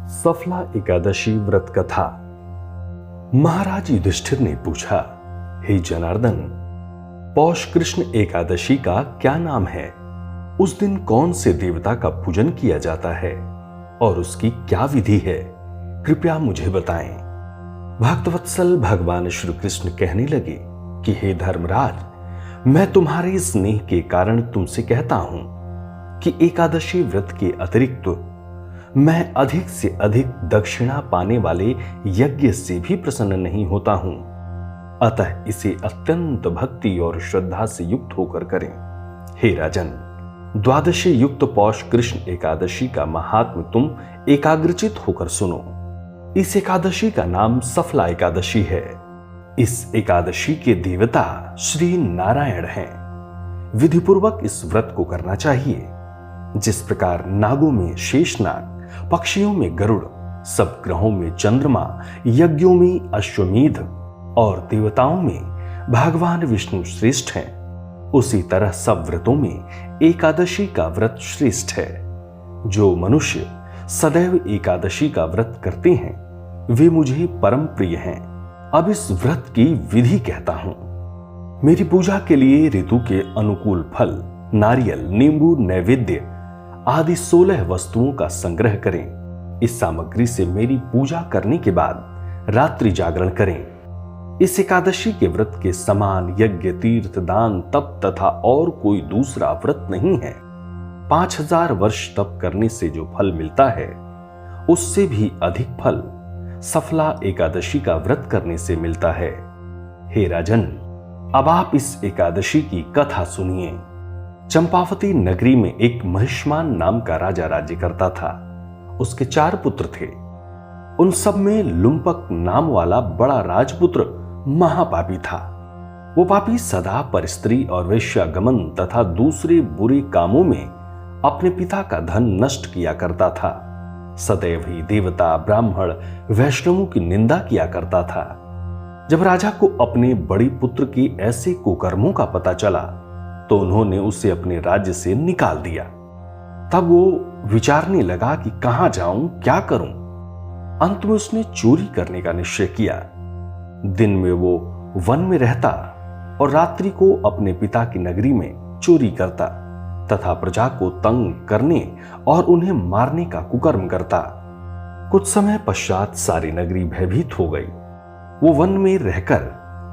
सफला एकादशी व्रत कथा। महाराज युधिष्ठिर ने पूछा, हे जनार्दन, पौष कृष्ण एकादशी का क्या नाम है? उस दिन कौन से देवता का पूजन किया जाता है और उसकी क्या विधि है? कृपया मुझे बताएं। भक्तवत्सल भगवान श्री कृष्ण कहने लगे कि हे धर्मराज, मैं तुम्हारे स्नेह के कारण तुमसे कहता हूं कि एकादशी व्रत के अतिरिक्त मैं अधिक से अधिक दक्षिणा पाने वाले यज्ञ से भी प्रसन्न नहीं होता हूं। अतः इसे अत्यंत भक्ति और श्रद्धा से युक्त होकर करें। हे राजन, द्वादशी युक्त पौष कृष्ण एकादशी का महात्म्य तुम एकाग्रचित होकर सुनो। इस एकादशी का नाम सफला एकादशी है। इस एकादशी के देवता श्री नारायण हैं। विधिपूर्वक इस व्रत को करना चाहिए। जिस प्रकार नागों में शेषनाग, पक्षियों में गरुड़, सब ग्रहों में चंद्रमा, यज्ञों में अश्वमेध और देवताओं में भगवान विष्णु श्रेष्ठ हैं, उसी तरह सब व्रतों में एकादशी का व्रत श्रेष्ठ है। जो मनुष्य सदैव एकादशी का व्रत करते हैं वे मुझे परम प्रिय हैं। अब इस व्रत की विधि कहता हूं। मेरी पूजा के लिए ऋतु के अनुकूल फल, नारियल, नींबू, नैवेद्य आदि 16 वस्तुओं का संग्रह करें। इस सामग्री से मेरी पूजा करने के बाद रात्रि जागरण करें। इस एकादशी के व्रत के समान यज्ञ, तीर्थ, दान, तप तथा और कोई दूसरा व्रत नहीं है। 5000 वर्ष तप करने से जो फल मिलता है उससे भी अधिक फल सफला एकादशी का व्रत करने से मिलता है। हे राजन, अब आप इस एकादशी की कथा सुनिए। चंपावती नगरी में एक महिष्मान नाम का राजा राज्य करता था। उसके 4 पुत्र थे। उन सब में लुम्पक नाम वाला बड़ा राजपुत्र महापापी था। वो पापी सदा परस्त्री और वेश्यागमन तथा दूसरे बुरे कामों में अपने पिता का धन नष्ट किया करता था। सदैव ही देवता, ब्राह्मण, वैष्णवों की निंदा किया करता था। जब राजा को अपने बड़े पुत्र के ऐसे कुकर्मों का पता चला तो उन्होंने उसे अपने राज्य से निकाल दिया। तब वो विचारने लगा कि कहां जाऊं, क्या करूं। अंत में उसने चोरी करने का निश्चय किया। दिन में वो वन में रहता और रात्रि को अपने पिता की नगरी में चोरी करता तथा प्रजा को तंग करने और उन्हें मारने का कुकर्म करता। कुछ समय पश्चात सारी नगरी भयभीत हो गई। वो वन में रहकर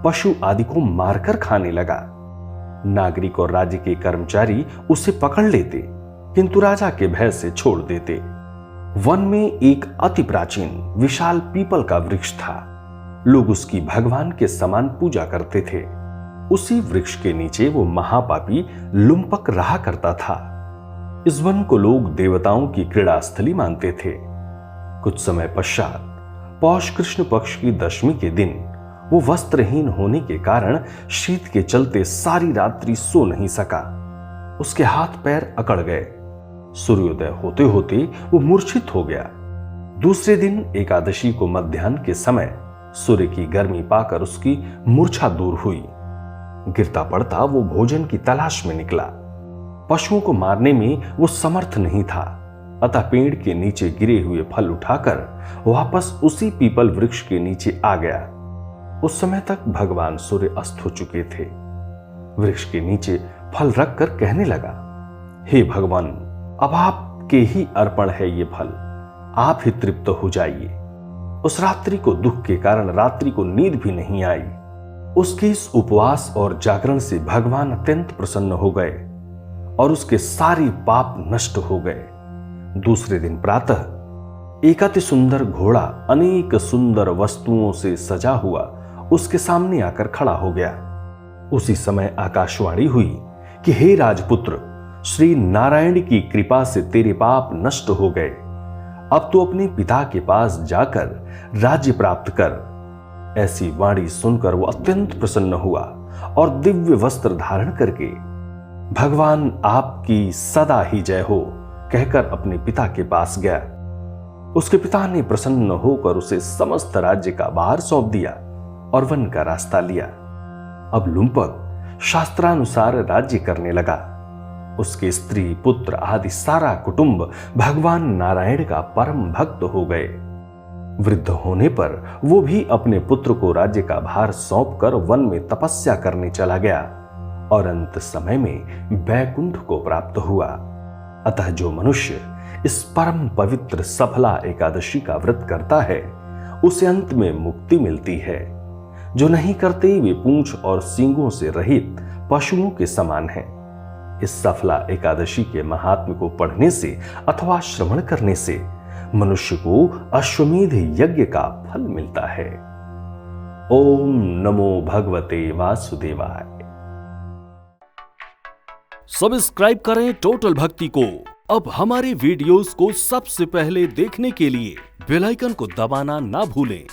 पशु आदि को मारकर खाने लगा। नागरिक और राज्य के कर्मचारी उसे पकड़ लेते किंतु राजा के भय से छोड़ देते। वन में एक अति प्राचीन विशाल पीपल का वृक्ष था। लोग उसकी भगवान के समान पूजा करते थे। उसी वृक्ष के नीचे वो महापापी लुम्पक रहा करता था। इस वन को लोग देवताओं की क्रीड़ा स्थली मानते थे। कुछ समय पश्चात पौष कृष्ण पक्ष की दशमी के दिन वो वस्त्रहीन होने के कारण शीत के चलते सारी रात्रि सो नहीं सका। उसके हाथ पैर अकड़ गए। सूर्योदय होते होते वो मूर्छित हो गया। दूसरे दिन एकादशी को मध्याह्न के समय सूर्य की गर्मी पाकर उसकी मूर्छा दूर हुई। गिरता पड़ता वो भोजन की तलाश में निकला। पशुओं को मारने में वो समर्थ नहीं था, अतः पेड़ के नीचे गिरे हुए फल उठाकर वापस उसी पीपल वृक्ष के नीचे आ गया। उस समय तक भगवान सूर्य अस्त हो चुके थे। वृक्ष के नीचे फल रखकर कहने लगा, हे भगवान, अब आपके ही अर्पण है ये फल, आप ही तृप्त हो जाइए। उस रात्रि को दुख के कारण रात्रि को नींद भी नहीं आई। उसके इस उपवास और जागरण से भगवान अत्यंत प्रसन्न हो गए और उसके सारे पाप नष्ट हो गए। दूसरे दिन प्रातः एक अति सुंदर घोड़ा अनेक सुंदर वस्तुओं से सजा हुआ उसके सामने आकर खड़ा हो गया। उसी समय आकाशवाणी हुई कि हे राजपुत्र, श्री नारायण की कृपा से तेरे पाप नष्ट हो गए। अब तू अपने पिता के पास जाकर राज्य प्राप्त कर। ऐसी वाणी सुनकर वो अत्यंत प्रसन्न हुआ और दिव्य वस्त्र धारण करके भगवान आपकी सदा ही जय हो कहकर अपने पिता के पास गया। उसके पिता ने प्रसन्न होकर उसे समस्त राज्य का भार सौंप दिया और वन का रास्ता लिया। अब लुम्पक शास्त्रानुसार राज्य करने लगा। उसके स्त्री पुत्र आदि सारा कुटुंब भगवान नारायण का परम भक्त हो गए। वृद्ध होने पर वो भी अपने पुत्र को राज्य का भार सौंपकर वन में तपस्या करने चला गया और अंत समय में बैकुंठ को प्राप्त हुआ। अतः जो मनुष्य इस परम पवित्र सफला एकादशी का व्रत करता है उसे अंत में मुक्ति मिलती है। जो नहीं करते वे पूंछ और सींगों से रहित पशुओं के समान हैं। इस सफला एकादशी के महात्म्य को पढ़ने से अथवा श्रवण करने से मनुष्य को अश्वमेध यज्ञ का फल मिलता है। ओम नमो भगवते वासुदेवाय। सब्सक्राइब करें टोटल भक्ति को। अब हमारे वीडियोस को सबसे पहले देखने के लिए बेल आइकन को दबाना ना भूलें।